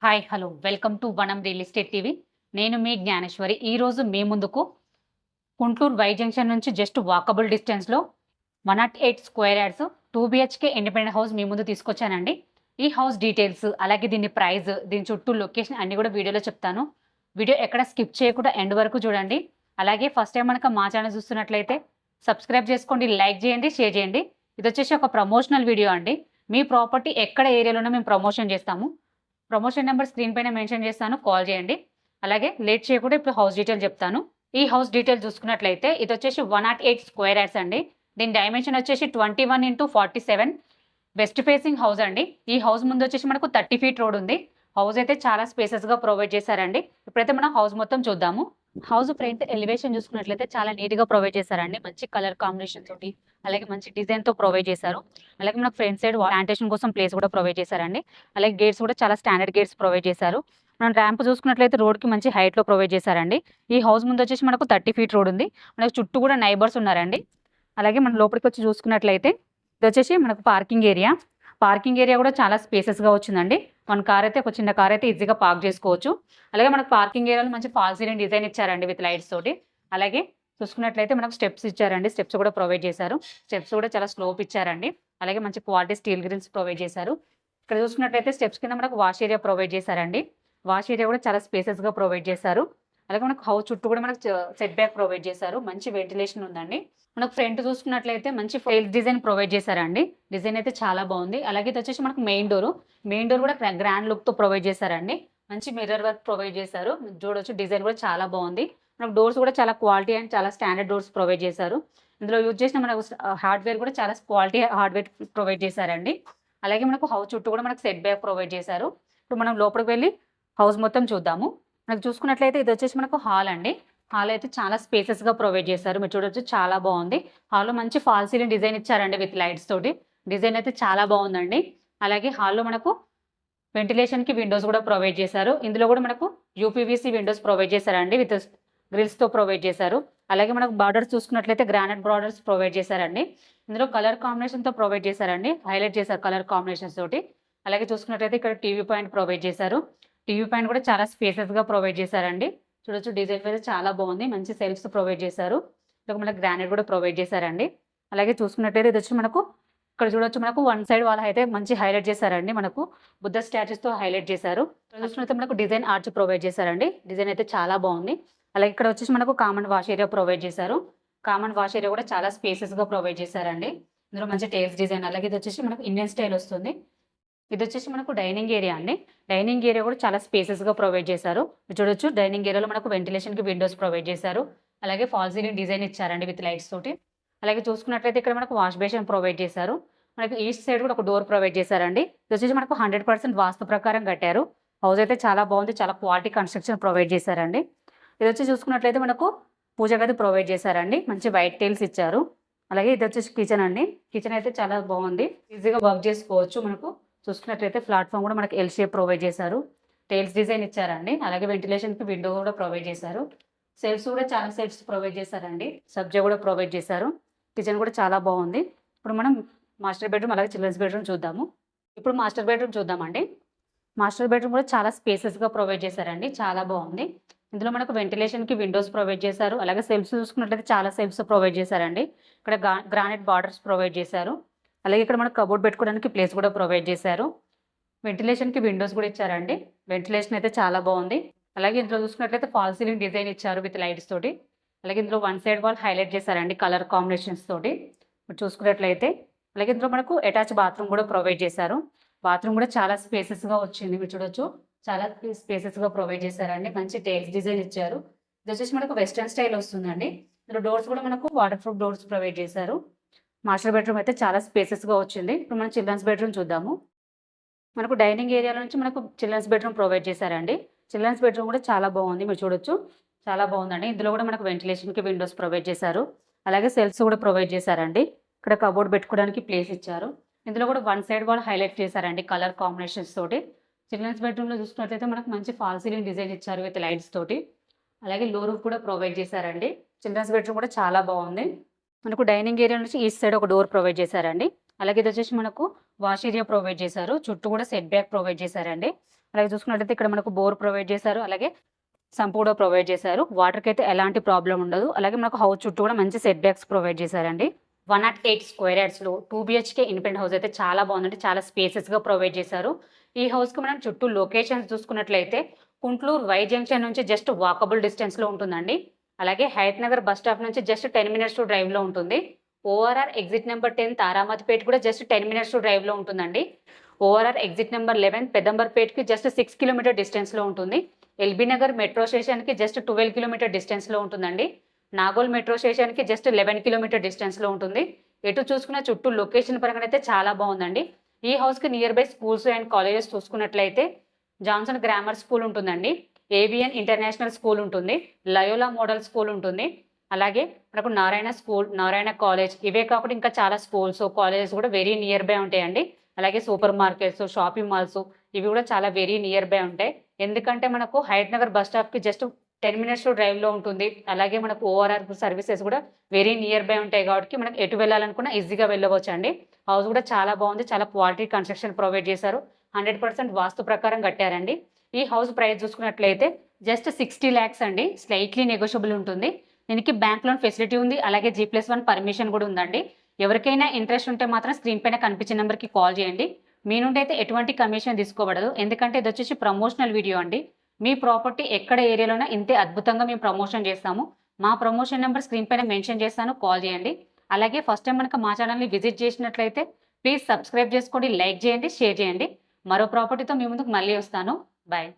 Hi hello welcome to Vanam real estate TV. నేను మీ జ్ఞానేశ్వరి. ఈరోజు మీ ముందుకు గుంటూరు వై జంక్షన్ నుంచి జస్ట్ వాకబుల్ డిస్టెన్స్లో 108 square yards 2 BHK independent house మీ ముందు తీసుకొచ్చానండి. ఈ హౌస్ డీటెయిల్స్ అలాగే దీని ప్రైస్, దీని చుట్టూ లొకేషన్ అన్నీ కూడా వీడియోలో చెప్తాను. వీడియో ఎక్కడ స్కిప్ చేయకుండా ఎండ్ వరకు చూడండి. అలాగే ఫస్ట్ టైం మనకు మా ఛానల్ చూస్తున్నట్లయితే సబ్స్క్రైబ్ చేసుకోండి, లైక్ చేయండి, షేర్ చేయండి. ఇది వచ్చేసి ఒక ప్రమోషనల్ వీడియో అండి. మీ ప్రాపర్టీ ఎక్కడ ఏరియాలోనో మేము ప్రమోషన్ చేస్తాము. ప్రమోషన్ నెంబర్ స్క్రీన్ పైన మెన్షన్ చేస్తాను, కాల్ చేయండి. అలాగే లేట్ చేయకుండా ఇప్పుడు హౌస్ డీటెయిల్ చెప్తాను. ఈ హౌస్ డీటెయిల్ చూసుకున్నట్లయితే ఇది వచ్చేసి 108 స్క్వేర్ యార్డ్స్ అండి. దీని డైమెన్షన్ వచ్చేసి 21x47 వెస్ట్ ఫేసింగ్ హౌస్ అండి. ఈ హౌస్ ముందు వచ్చేసి మనకు 30 ఫీట్ రోడ్ ఉంది. హౌస్ అయితే చాలా స్పేసెస్గా ప్రొవైడ్ చేశారండి. ఇప్పుడైతే మనం హౌస్ మొత్తం చూద్దాము. హౌస్ ఫ్రంట్ ఎలివేషన్ చూసుకున్నట్లయితే చాలా నీట్గా ప్రొవైడ్ చేశారండి. మంచి కలర్ కాంబినేషన్ తోటి అలాగే మంచి డిజైన్తో ప్రొవైడ్ చేశారు. అలాగే మనకు ఫ్రంట్ సైడ్ ప్లాంటేషన్ కోసం ప్లేస్ కూడా ప్రొవైడ్ చేశారండి. అలాగే గేట్స్ కూడా చాలా స్టాండర్డ్ గేట్స్ ప్రొవైడ్ చేశారు. మనం ర్యాంప్ చూసుకున్నట్లయితే రోడ్కి మంచి హైట్లో ప్రొవైడ్ చేశారండి. ఈ హౌస్ ముందు వచ్చేసి మనకు 30 ఫీట్ రోడ్ ఉంది. మనకు చుట్టూ కూడా నైబర్స్ ఉన్నారండి. అలాగే మనం లోపలికి వచ్చి చూసుకున్నట్లయితే ఇది వచ్చేసి మనకు పార్కింగ్ ఏరియా. పార్కింగ్ ఏరియా కూడా చాలా స్పేసెస్గా వచ్చిందండి. మన కార్ అయితే ఒక చిన్న కార్ అయితే ఈజీగా పార్క్ చేసుకోవచ్చు. అలాగే మనకు పార్కింగ్ ఏరియాలో మంచి ఫాల్ సీలింగ్ డిజైన్ ఇచ్చారండి విత్ లైట్స్ తోటి. అలాగే చూసుకున్నట్లయితే మనకు స్టెప్స్ ఇచ్చారండి. స్టెప్స్ కూడా ప్రొవైడ్ చేశారు. స్టెప్స్ కూడా చాలా స్లోప్ ఇచ్చారండి. అలాగే మంచి క్వాలిటీ స్టీల్ గ్రిల్స్ ప్రొవైడ్ చేశారు. ఇక్కడ చూసుకున్నట్లయితే స్టెప్స్ కింద మనకు వాష్ ఏరియా ప్రొవైడ్ చేశారండి. వాష్ ఏరియా కూడా చాలా స్పేసెస్గా ప్రొవైడ్ చేశారు. అలాగే మనకు హౌస్ చుట్టూ కూడా మనకు సెట్ బ్యాక్ ప్రొవైడ్ చేశారు. మంచి వెంటిలేషన్ ఉందండి. మనకు ఫ్రంట్ చూసుకున్నట్లయితే మంచి ఫెయిల్ డిజైన్ ప్రొవైడ్ చేశారండి. డిజైన్ అయితే చాలా బాగుంది. అలాగే ఇది వచ్చేసి మనకు మెయిన్ డోర్ కూడా గ్రాండ్ లుక్తో ప్రొవైడ్ చేశారండి. మంచి మిర్రర్ వర్క్ ప్రొవైడ్ చేశారు. చూడొచ్చు డిజైన్ కూడా చాలా బాగుంది. మనకు డోర్స్ కూడా చాలా క్వాలిటీ అండ్ చాలా స్టాండర్డ్ డోర్స్ ప్రొవైడ్ చేశారు. ఇందులో యూజ్ చేసిన మనకు హార్డ్వేర్ కూడా చాలా క్వాలిటీ హార్డ్వేర్ ప్రొవైడ్ చేశారండి. అలాగే మనకు హౌస్ చుట్టూ కూడా మనకు సెట్ బ్యాక్ ప్రొవైడ్ చేశారు. ఇప్పుడు మనం లోపలికి వెళ్ళి హౌస్ మొత్తం చూద్దాము. మనకు చూసుకున్నట్లయితే ఇది వచ్చేసి మనకు హాల్ అండి. హాల్ అయితే చాలా స్పేసెస్గా ప్రొవైడ్ చేశారు. మీరు చూడొచ్చు చాలా బాగుంది. హాల్లో మంచి ఫాల్ సీలింగ్ డిజైన్ ఇచ్చారండి విత్ లైట్స్ తోటి. డిజైన్ అయితే చాలా బాగుందండి. అలాగే హాల్లో మనకు వెంటిలేషన్కి విండోస్ కూడా ప్రొవైడ్ చేశారు. ఇందులో కూడా మనకు యూపీవీసీ విండోస్ ప్రొవైడ్ చేశారండి విత్ గ్రిల్స్తో ప్రొవైడ్ చేశారు. అలాగే మనకు బార్డర్స్ చూసుకున్నట్లయితే గ్రానైట్ బార్డర్స్ ప్రొవైడ్ చేశారండి. ఇందులో కలర్ కాంబినేషన్తో ప్రొవైడ్ చేశారండి. హైలైట్ చేశారు కలర్ కాంబినేషన్స్ తోటి. అలాగే చూసుకున్నట్లయితే ఇక్కడ టీవీ పాయింట్ ప్రొవైడ్ చేశారు. టీవీ పాయింట్ కూడా చాలా స్పేసెస్గా ప్రొవైడ్ చేశారండి. చూడొచ్చు డిజైన్ అయితే చాలా బాగుంది. మంచి సెల్ఫ్స్ ప్రొవైడ్ చేశారు. ఇక్కడ మనకు గ్రానైట్ కూడా ప్రొవైడ్ చేశారండి. అలాగే చూసుకున్నట్లయితే ఇది వచ్చి మనకు ఇక్కడ చూడొచ్చు మనకు వన్ సైడ్ వాళ్ళ అయితే మంచి హైలైట్ చేశారండి. మనకు బుద్ధ స్టాచ్యూస్తో హైలైట్ చేశారు. చూసుకున్నట్లయితే మనకు డిజైన్ ఆర్చ్ ప్రొవైడ్ చేశారండి. డిజైన్ అయితే చాలా బాగుంది. అలాగే ఇక్కడ వచ్చేసి మనకు కామన్ వాష్ ఏరియా ప్రొవైడ్ చేశారు. కామన్ వాష్ ఏరియా కూడా చాలా స్పేసెస్గా ప్రొవైడ్ చేశారండి. ఇందులో మంచి టైల్స్ డిజైన్. అలాగే ఇది వచ్చేసి మనకు ఇండియన్ స్టైల్ వస్తుంది. ఇది వచ్చేసి మనకు డైనింగ్ ఏరియా అండి. డైనింగ్ ఏరియా కూడా చాలా స్పేసెస్గా ప్రొవైడ్ చేశారు. చూడొచ్చు డైనింగ్ ఏరియాలో మనకు వెంటిలేషన్కి విండోస్ ప్రొవైడ్ చేశారు. అలాగే ఫాల్ సీలింగ్ డిజైన్ ఇచ్చారండి విత్ లైట్స్ తోటి. అలాగే చూసుకున్నట్లయితే ఇక్కడ మనకు వాష్ బేసిన్ ప్రొవైడ్ చేశారు. మనకి ఈస్ట్ సైడ్ కూడా ఒక డోర్ ప్రొవైడ్ చేశారండి. ఇది వచ్చేసి మనకు 100% వాస్తు ప్రకారం కట్టారు. హౌస్ అయితే చాలా బాగుంది. చాలా క్వాలిటీ కన్స్ట్రక్షన్ ప్రొవైడ్ చేశారండి. ఇది వచ్చి చూసుకున్నట్లయితే మనకు పూజ గది ప్రొవైడ్ చేశారండి. మంచి వైట్ టైల్స్ ఇచ్చారు. అలాగే ఇది వచ్చేసి కిచెన్ అండి. కిచెన్ అయితే చాలా బాగుంది. ఈజీగా వర్క్ చేసుకోవచ్చు. మనకు చూసుకున్నట్లయితే ప్లాట్ఫామ్ కూడా మనకి ఎల్ షేప్ ప్రొవైడ్ చేశారు. టైల్స్ డిజైన్ ఇచ్చారండి. అలాగే వెంటిలేషన్కి విండో కూడా ప్రొవైడ్ చేశారు. సెల్ఫ్స్ కూడా చాలా సెల్ఫ్స్ ప్రొవైడ్ చేశారండి. సబ్జా కూడా ప్రొవైడ్ చేశారు. కిచెన్ కూడా చాలా బాగుంది. ఇప్పుడు మనం మాస్టర్ బెడ్రూమ్ అలాగే చిల్డ్రన్స్ బెడ్రూమ్ చూద్దాము. ఇప్పుడు మాస్టర్ బెడ్రూమ్ చూద్దామండి. మాస్టర్ బెడ్రూమ్ కూడా చాలా స్పేసెస్గా ప్రొవైడ్ చేశారండి. చాలా బాగుంది. ఇందులో మనకు వెంటిలేషన్కి విండోస్ ప్రొవైడ్ చేశారు. అలాగే సెల్ఫ్స్ చూసుకున్నట్లయితే చాలా సెల్ఫ్స్ ప్రొవైడ్ చేశారండి. ఇక్కడ గ్రానైట్ బార్డర్స్ ప్రొవైడ్ చేశారు. అలాగే ఇక్కడ మనకు కబోర్డ్ పెట్టుకోవడానికి ప్లేస్ కూడా ప్రొవైడ్ చేశారు. వెంటిలేషన్కి విండోస్ కూడా ఇచ్చారండి. వెంటిలేషన్ అయితే చాలా బాగుంది. అలాగే ఇందులో చూసుకున్నట్లయితే ఫాల్ సీలింగ్ డిజైన్ ఇచ్చారు విత్ లైట్స్ తోటి. అలాగే ఇందులో వన్ సైడ్ వాల్ హైలైట్ చేశారండి కలర్ కాంబినేషన్స్ తోటి. చూసుకున్నట్లయితే అలాగే ఇందులో మనకు అటాచ్ బాత్రూమ్ కూడా ప్రొవైడ్ చేశారు. బాత్రూమ్ కూడా చాలా స్పేసెస్గా వచ్చింది. మీరు చూడొచ్చు చాలా స్పేసెస్గా ప్రొవైడ్ చేశారండి. మంచి టైల్స్ డిజైన్ ఇచ్చారు. ఇది వచ్చేసి మనకు వెస్టర్న్ స్టైల్ వస్తుందండి. ఇందులో డోర్స్ కూడా మనకు వాటర్ ప్రూఫ్ డోర్స్ ప్రొవైడ్ చేశారు. మాస్టర్ బెడ్రూమ్ అయితే చాలా స్పేసెస్గా వచ్చింది. ఇప్పుడు మనం చిల్డ్రన్స్ బెడ్రూమ్ చూద్దాము. మనకు డైనింగ్ ఏరియాలో నుంచి మనకు చిల్డ్రన్స్ బెడ్రూమ్ ప్రొవైడ్ చేశారండి. చిల్డ్రన్స్ బెడ్రూమ్ కూడా చాలా బాగుంది. మీరు చూడొచ్చు చాలా బాగుందండి. ఇందులో కూడా మనకు వెంటిలేషన్కి విండోస్ ప్రొవైడ్ చేశారు. అలాగే సెల్ఫ్స్ కూడా ప్రొవైడ్ చేశారండి. ఇక్కడ కబోర్డ్ పెట్టుకోవడానికి ప్లేస్ ఇచ్చారు. ఇందులో కూడా వన్ సైడ్ వాళ్ళు హైలైట్ చేశారండి కలర్ కాంబినేషన్స్ తోటి. చిల్డ్రన్స్ బెడ్రూమ్లో చూసుకున్నట్లయితే మనకు మంచి ఫాల్ సీలింగ్ డిజైన్ ఇచ్చారు విత్ లైట్స్ తోటి. అలాగే లో రూఫ్ కూడా ప్రొవైడ్ చేశారండి. చిల్డ్రన్స్ బెడ్రూమ్ కూడా చాలా బాగుంది. మనకు డైనింగ్ ఏరియా నుంచి ఈస్ట్ సైడ్ ఒక డోర్ ప్రొవైడ్ చేశారండి. అలాగే ఇది వచ్చేసి మనకు వాష్ ఏరియా ప్రొవైడ్ చేశారు. చుట్టూ కూడా సెట్ బ్యాక్ ప్రొవైడ్ చేశారండి. అలాగే చూసుకున్నట్లయితే ఇక్కడ మనకు బోర్ ప్రొవైడ్ చేశారు. అలాగే సంప్ కూడా ప్రొవైడ్ చేశారు. వాటర్కి అయితే ఎలాంటి ప్రాబ్లం ఉండదు. అలాగే మనకు హౌస్ చుట్టూ కూడా మంచి సెట్ బ్యాక్స్ ప్రొవైడ్ చేశారండి. 108 స్క్వేర్ యార్డ్స్లో 2 BHK ఇండిపెండెంట్ హౌస్ అయితే చాలా బాగుందండి. చాలా స్పేసెస్గా ప్రొవైడ్ చేశారు. ఈ హౌస్కి మనం చుట్టూ లొకేషన్స్ చూసుకున్నట్లయితే కుంట్లూరు వై జంక్షన్ నుంచి జస్ట్ వాకబుల్ డిస్టెన్స్లో ఉంటుందండి. అలాగే హయత్ నగర్ బస్ స్టాప్ నుంచి జస్ట్ 10 మినిట్స్ టు డ్రైవ్లో ఉంటుంది. ఓఆర్ఆర్ ఎగ్జిట్ నెంబర్ 10 తారామతిపేట కూడా జస్ట్ 10 మినిట్స్ టు డ్రైవ్లో ఉంటుందండి. ఓఆర్ఆర్ ఎగ్జిట్ నెంబర్ 11 పెద్దంబర్పేటకి జస్ట్ 6 కిలోమీటర్ డిస్టెన్స్లో ఉంటుంది. ఎల్బీ నగర్ మెట్రో స్టేషన్కి జస్ట్ 12 కిలోమీటర్ డిస్టెన్స్లో ఉంటుందండి. నాగోల్ మెట్రో స్టేషన్కి జస్ట్ 11 కిలోమీటర్ డిస్టెన్స్లో ఉంటుంది. ఎటు చూసుకున్న చుట్టూ లొకేషన్ పరంగా అయితే చాలా బాగుందండి. ఈ హౌస్కి near by schools and colleges చూసుకున్నట్లయితే జాన్సన్ గ్రామర్ స్కూల్ ఉంటుందండి. ఏవిఎన్ ఇంటర్నేషనల్ స్కూల్ ఉంటుంది. లయోలా మోడల్ స్కూల్ ఉంటుంది. అలాగే మనకు నారాయణ స్కూల్, నారాయణ కాలేజ్, ఇవే కాకుండా ఇంకా చాలా స్కూల్స్, కాలేజెస్ కూడా వెరీ నియర్ బై ఉంటాయండి. అలాగే సూపర్ మార్కెట్స్, షాపింగ్ మాల్స్ ఇవి కూడా చాలా వెరీ నియర్ బై ఉంటాయి. ఎందుకంటే మనకు హయత్ నగర్ బస్ స్టాప్కి జస్ట్ 10 మినిట్స్ డ్రైవ్లో ఉంటుంది. అలాగే మనకు ఓఆర్ఆర్ సర్వీసెస్ కూడా వెరీ నియర్ బై ఉంటాయి కాబట్టి మనకు ఎటు వెళ్ళాలనుకున్నా ఈజీగా వెళ్ళవచ్చు అండి. హౌస్ కూడా చాలా బాగుంది. చాలా క్వాలిటీ కన్స్ట్రక్షన్ ప్రొవైడ్ చేశారు. 100% వాస్తు ప్రకారం కట్టారండి. ఈ హౌస్ ప్రైస్ చూసుకున్నట్లయితే జస్ట్ 60 lakhs అండి. స్లైట్లీ నెగోషియబుల్ ఉంటుంది. దీనికి బ్యాంక్ లోన్ ఫెసిలిటీ ఉంది. అలాగే G+1 పర్మిషన్ కూడా ఉందండి. ఎవరికైనా ఇంట్రెస్ట్ ఉంటే మాత్రం స్క్రీన్ పైన కనిపించిన నెంబర్కి కాల్ చేయండి. మీ నుండి అయితే ఎటువంటి కమిషన్ తీసుకోబడదు. ఎందుకంటే ఇది వచ్చేసి ప్రమోషనల్ వీడియో అండి. మీ ప్రాపర్టీ ఎక్కడ ఏరియాలోనే ఇంతే అద్భుతంగా మేము ప్రమోషన్ చేస్తాము. మా ప్రమోషన్ నెంబర్ స్క్రీన్ పైన మెన్షన్ చేస్తాను, కాల్ చేయండి. అలాగే ఫస్ట్ టైం కనుక మా ఛానల్ని విజిట్ చేసినట్లయితే ప్లీజ్ సబ్స్క్రైబ్ చేసుకోండి, లైక్ చేయండి, షేర్ చేయండి. మరో ప్రాపర్టీతో మీ ముందుకు మళ్ళీ వస్తాను. బాయ్.